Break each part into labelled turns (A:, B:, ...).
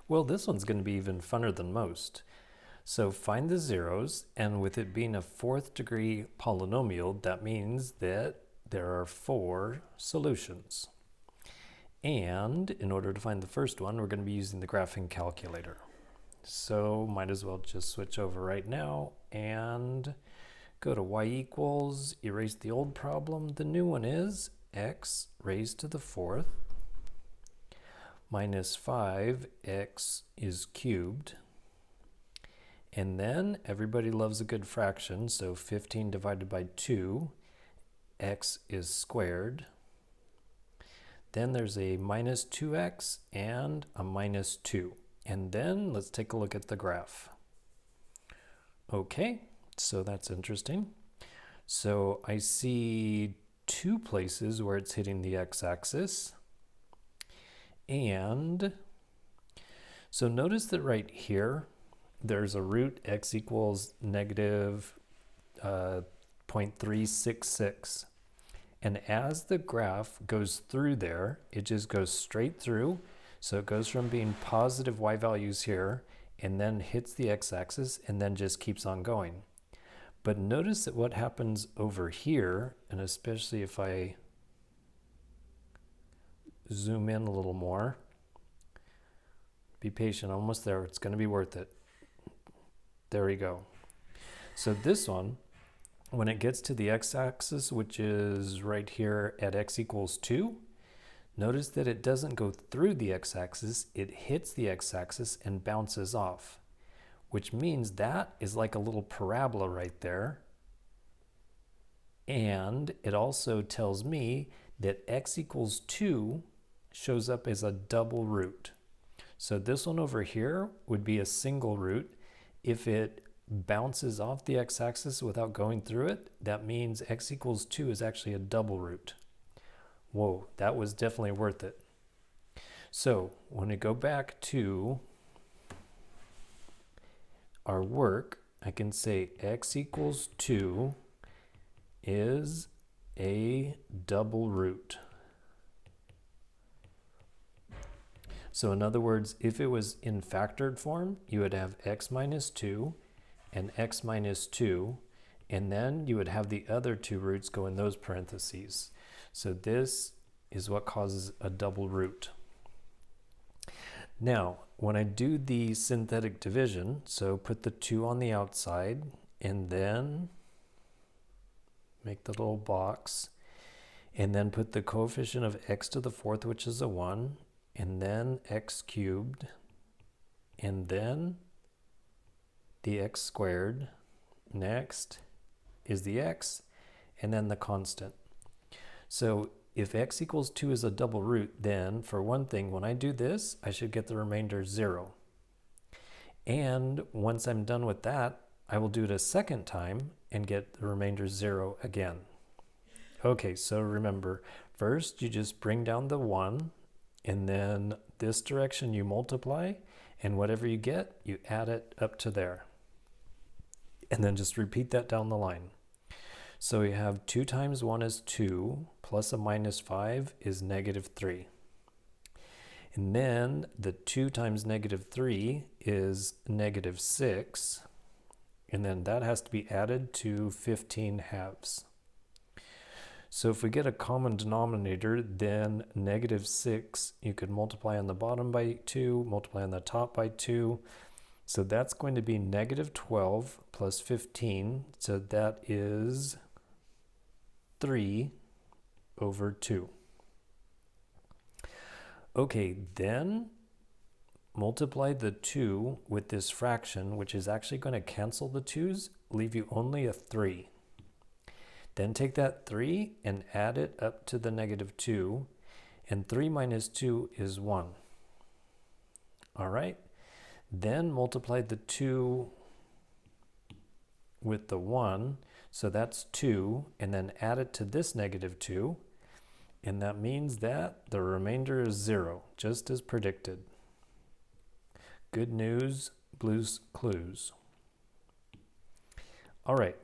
A: Well, this one's going to be even funner than most. So find the zeros, and with it being a fourth degree polynomial, that means that there are 4 solutions. And in order to find the first one, we're going to be using the graphing calculator. So might as well just switch over right now and go to y equals, erase the old problem. The new one is x raised to the 4th minus 5x is cubed. And then everybody loves a good fraction, so 15 divided by 2, x is squared. Then there's a minus 2x and a minus 2. And then let's take a look at the graph. Okay, so that's interesting. So I see 2 places where it's hitting the x-axis. And so notice that right here, there's a root x equals negative 0.366. And as the graph goes through there, it just goes straight through. So it goes from being positive y values here and then hits the x-axis and then just keeps on going. But notice that what happens over here, and especially if I zoom in a little more, be patient, almost there, it's going to be worth it. There we go. So this one, when it gets to the x-axis, which is right here at x equals 2, notice that it doesn't go through the x-axis, it hits the x-axis and bounces off, which means that is like a little parabola right there. And it also tells me that x equals 2 shows up as a double root. So this one over here would be a single root. If it bounces off the x-axis without going through it, that means x equals 2 is actually a double root. Whoa, that was definitely worth it. So when we go back to our work, I can say x equals 2 is a double root. So in other words, if it was in factored form, you would have x minus 2 and x minus 2, and then you would have the other 2 roots go in those parentheses. So this is what causes a double root. Now, when I do the synthetic division, so put the 2 on the outside, and then make the little box, and then put the coefficient of x to the 4th, which is a 1, and then x cubed, and then the x squared. Next is the x, and then the constant. So if x equals 2 is a double root, then for one thing, when I do this, I should get the remainder 0. And once I'm done with that, I will do it a second time and get the remainder 0 again. Okay, so remember, first you just bring down the 1, and then this direction you multiply, and whatever you get, you add it up to there. And then just repeat that down the line. So we have 2 times 1 is 2, plus a minus 5 is negative 3. And then the 2 times negative 3 is negative 6. And then that has to be added to 15 halves. So if we get a common denominator, then negative 6, you could multiply on the bottom by 2, multiply on the top by 2. So that's going to be negative 12 plus 15. So that is 3 over 2. Okay, then multiply the 2 with this fraction, which is actually going to cancel the 2's, leave you only a 3. Then take that 3 and add it up to the negative 2, and 3 minus 2 is 1. All right, then multiply the 2 with the 1, so that's 2, and then add it to this negative 2, and that means that the remainder is 0, just as predicted. Good news, blues clues. All right.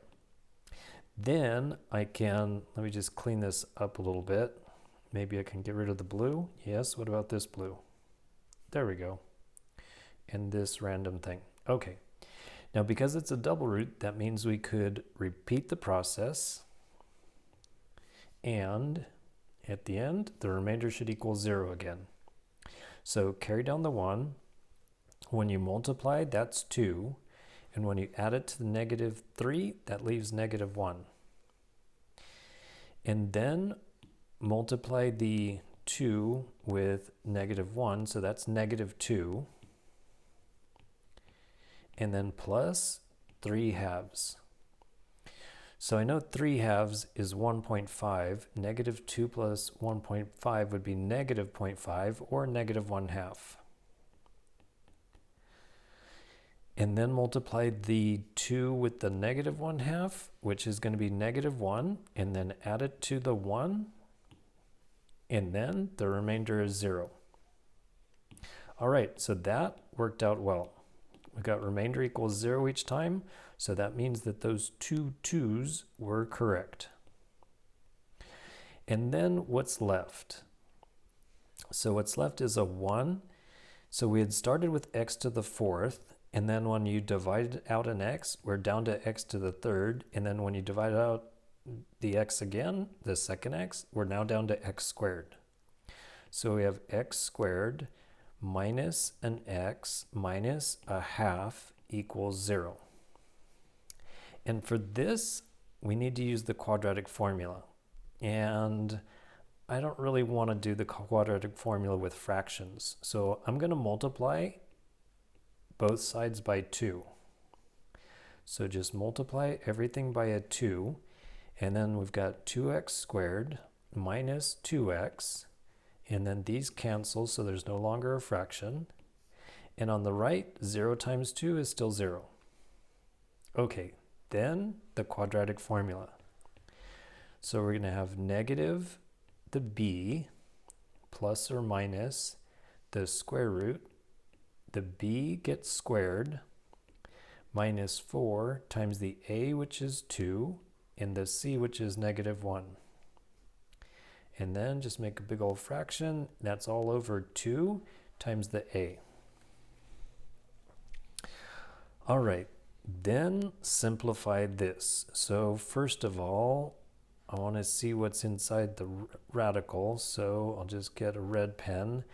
A: Then I can, let me just clean this up a little bit. Maybe I can get rid of the blue. Yes, what about this blue? There we go. and this random thing. Okay, now because it's a double root, that means we could repeat the process, and at the end, the remainder should equal 0 again. So carry down the 1. When you multiply, that's 2. And when you add it to the negative 3, that leaves negative 1. And then multiply the 2 with negative 1, so that's negative 2. And then plus 3 halves. So I know 3 halves is 1.5. Negative 2 plus 1.5 would be negative 0.5 or negative 1 half. And then multiply the 2 with the negative 1 half, which is going to be negative 1, and then add it to the 1, and then the remainder is 0. All right, so that worked out well. We got remainder equals 0 each time, so that means that those two 2's were correct. And then what's left? So what's left is a 1. So we had started with x to the 4th, and then when you divide out an x, we're down to x to the 3rd, and then when you divide out the x again, the second x, we're now down to x squared. So we have x squared minus an x minus a half equals 0. And for this, we need to use the quadratic formula. And I don't really want to do the quadratic formula with fractions. So I'm going to multiply both sides by 2. So just multiply everything by a 2. And then we've got 2x squared minus 2x. And then these cancel, so there's no longer a fraction. And on the right, 0 times 2 is still 0. Okay, then the quadratic formula. So we're going to have negative the b plus or minus the square root. The b gets squared minus 4 times the a, which is 2, and the c, which is negative 1. And then just make a big old fraction. That's all over 2 times the a. All right, then simplify this. So first of all, I want to see what's inside the radical. So I'll just get a red pen.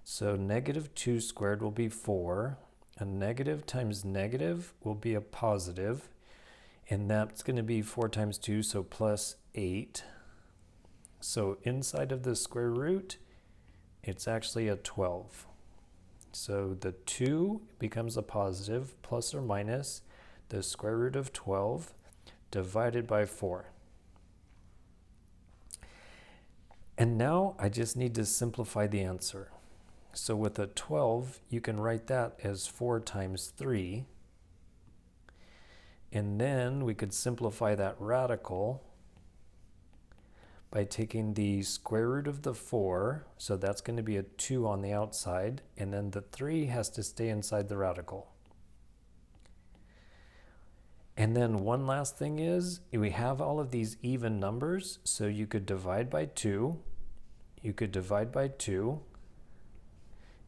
A: So negative 2 squared will be 4. A negative times negative will be a positive. And that's going to be 4 times 2, so plus 8. So inside of the square root, it's actually a 12. So the 2 becomes a positive, plus or minus the square root of 12 divided by 4. And now I just need to simplify the answer. So with a 12, you can write that as 4 times 3. And then we could simplify that radical by taking the square root of the 4, so that's going to be a 2 on the outside, and then the 3 has to stay inside the radical. And then one last thing is, we have all of these even numbers, so you could divide by 2, you could divide by 2,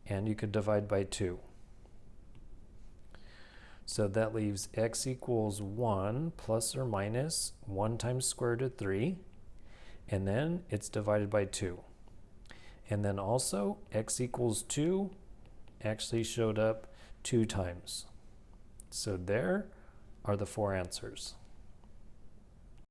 A: and you could divide by 2. So that leaves x equals 1 plus or minus 1 times square root of 3. And then it's divided by 2. And then also x equals 2 actually showed up 2 times. So there are the 4 answers.